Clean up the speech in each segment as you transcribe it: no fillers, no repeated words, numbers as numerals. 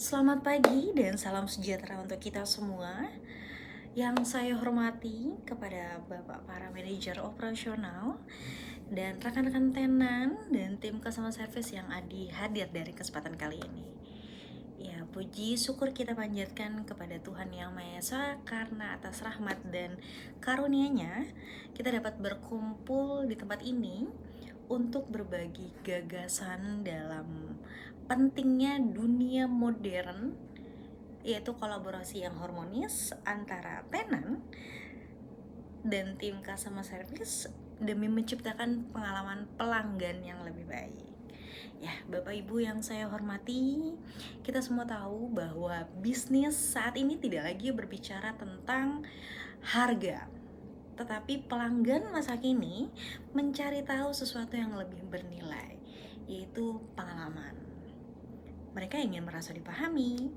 Selamat pagi dan salam sejahtera untuk kita semua. Yang saya hormati kepada Bapak para manajer operasional dan rekan-rekan tenan dan tim customer service yang hadir dari kesempatan kali ini. Ya, puji syukur kita panjatkan kepada Tuhan Yang Maha Esa karena atas rahmat dan karunia-Nya kita dapat berkumpul di tempat ini untuk berbagi gagasan dalam pentingnya dunia modern, yaitu kolaborasi yang harmonis antara tenan dan tim customer service demi menciptakan pengalaman pelanggan yang lebih baik. Ya, Bapak Ibu yang saya hormati, kita semua tahu bahwa bisnis saat ini tidak lagi berbicara tentang harga, tetapi pelanggan masa kini mencari tahu sesuatu yang lebih bernilai, yaitu pengalaman. Mereka ingin merasa dipahami,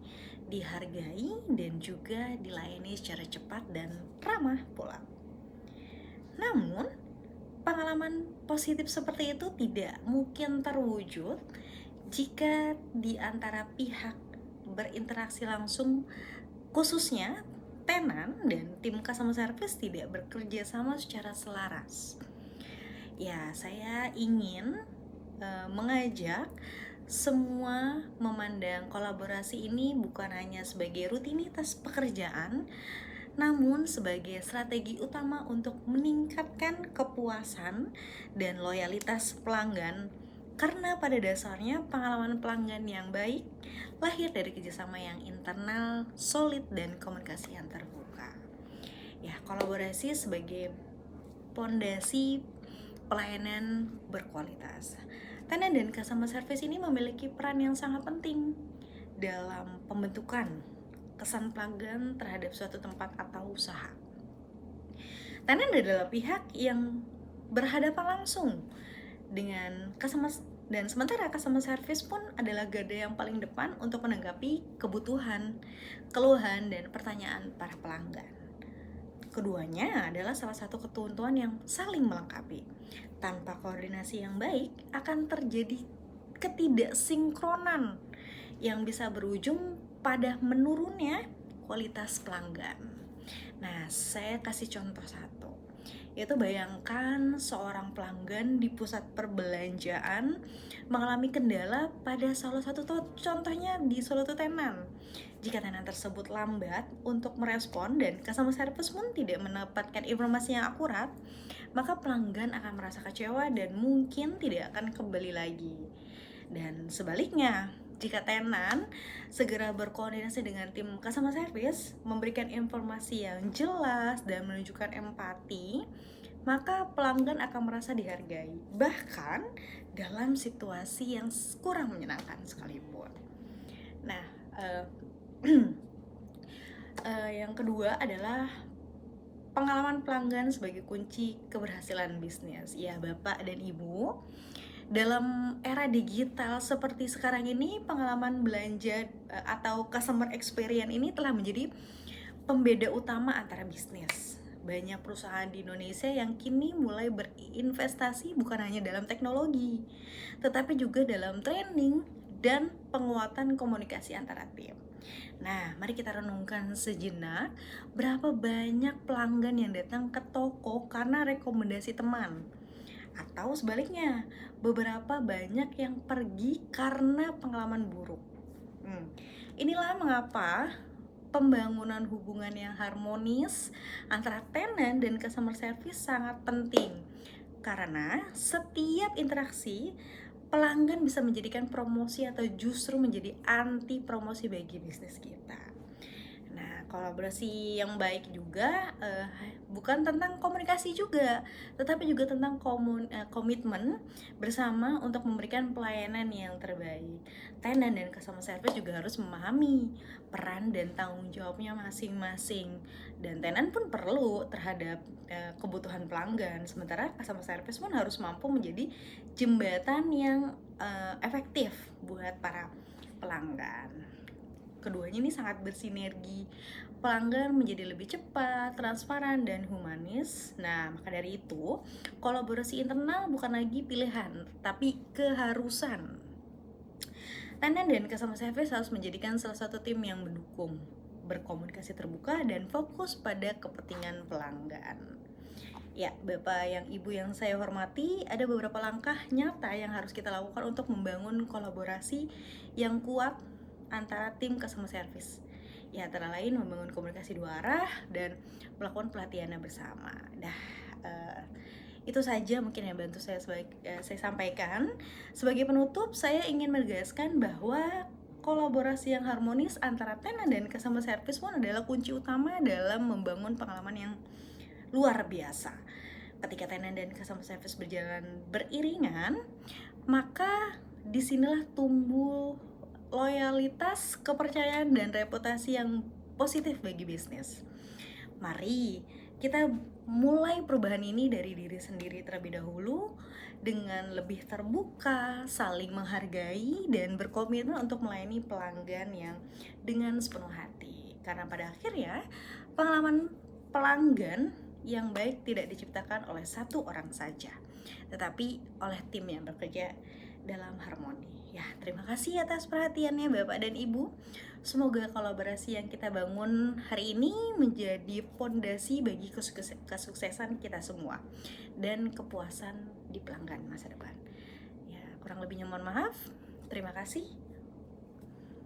dihargai, dan juga dilayani secara cepat dan ramah pula. Namun, pengalaman positif seperti itu tidak mungkin terwujud jika di antara pihak berinteraksi langsung, khususnya tenan dan tim customer service tidak bekerja sama secara selaras. Ya, saya ingin mengajak semua memandang kolaborasi ini bukan hanya sebagai rutinitas pekerjaan, namun sebagai strategi utama untuk meningkatkan kepuasan dan loyalitas pelanggan, karena pada dasarnya pengalaman pelanggan yang baik lahir dari kerjasama yang internal, solid, dan komunikasi yang terbuka. Ya, kolaborasi sebagai pondasi pelayanan berkualitas. Tenan dan customer service ini memiliki peran yang sangat penting dalam pembentukan kesan pelanggan terhadap suatu tempat atau usaha. Tenan adalah pihak yang berhadapan langsung dengan customer, dan sementara customer service pun adalah garda yang paling depan untuk menanggapi kebutuhan, keluhan, dan pertanyaan para pelanggan. Keduanya adalah salah satu ketentuan yang saling melengkapi. Tanpa koordinasi yang baik akan terjadi ketidaksinkronan yang bisa berujung pada menurunnya kualitas pelanggan. Nah, saya kasih contoh satu, yaitu bayangkan seorang pelanggan di pusat perbelanjaan mengalami kendala pada salah satu contohnya di suatu tenan. Jika tenan tersebut lambat untuk merespon dan customer service pun tidak mendapatkan informasi yang akurat, maka pelanggan akan merasa kecewa dan mungkin tidak akan kembali lagi. Dan sebaliknya, jika tenan segera berkoordinasi dengan tim customer service, memberikan informasi yang jelas dan menunjukkan empati, maka pelanggan akan merasa dihargai, bahkan dalam situasi yang kurang menyenangkan sekalipun. Nah, yang kedua adalah pengalaman pelanggan sebagai kunci keberhasilan bisnis. Ya, Bapak dan Ibu, dalam era digital seperti sekarang ini, pengalaman belanja atau customer experience ini telah menjadi pembeda utama antara bisnis. Banyak perusahaan di Indonesia yang kini mulai berinvestasi bukan hanya dalam teknologi, tetapi juga dalam training dan penguatan komunikasi antara tim. Nah, mari kita renungkan sejenak, berapa banyak pelanggan yang datang ke toko karena rekomendasi teman, atau sebaliknya, beberapa banyak yang pergi karena pengalaman buruk. Inilah mengapa pembangunan hubungan yang harmonis antara tenan dan customer service sangat penting, karena setiap interaksi pelanggan bisa menjadikan promosi atau justru menjadi anti promosi bagi bisnis kita. Nah, kolaborasi yang baik juga bukan tentang komunikasi juga, tetapi juga tentang komitmen bersama untuk memberikan pelayanan yang terbaik. Tenan dan customer service juga harus memahami peran dan tanggung jawabnya masing-masing, dan tenan pun perlu terhadap kebutuhan pelanggan, sementara customer service pun harus mampu menjadi jembatan yang efektif buat para pelanggan. Keduanya ini sangat bersinergi. Pelanggan menjadi lebih cepat, transparan, dan humanis. Nah, maka dari itu, kolaborasi internal bukan lagi pilihan, tapi keharusan. Tenan dan Customer Service harus menjadikan salah satu tim yang mendukung, berkomunikasi terbuka, dan fokus pada kepentingan pelanggan. Ya, Bapak yang Ibu yang saya hormati, ada beberapa langkah nyata yang harus kita lakukan untuk membangun kolaborasi yang kuat antara tim customer service. Ya, antara lain membangun komunikasi dua arah dan melakukan pelatihannya bersama. Itu saja mungkin yang bantu saya sampaikan. Sebagai penutup, saya ingin menegaskan bahwa kolaborasi yang harmonis antara tenan dan customer service pun adalah kunci utama dalam membangun pengalaman yang luar biasa. Ketika tenan dan customer service berjalan beriringan, maka disinilah tumbuh loyalitas, kepercayaan, dan reputasi yang positif bagi bisnis. Mari kita mulai perubahan ini dari diri sendiri terlebih dahulu, dengan lebih terbuka, saling menghargai, dan berkomitmen untuk melayani pelanggan yang dengan sepenuh hati. Karena pada akhirnya pengalaman pelanggan yang baik tidak diciptakan oleh satu orang saja, tetapi oleh tim yang bekerja dalam harmoni. Ya, terima kasih atas perhatiannya Bapak dan Ibu. Semoga kolaborasi yang kita bangun hari ini menjadi fondasi bagi kesuksesan kita semua dan kepuasan di pelanggan masa depan. Ya, kurang lebihnya mohon maaf. Terima kasih.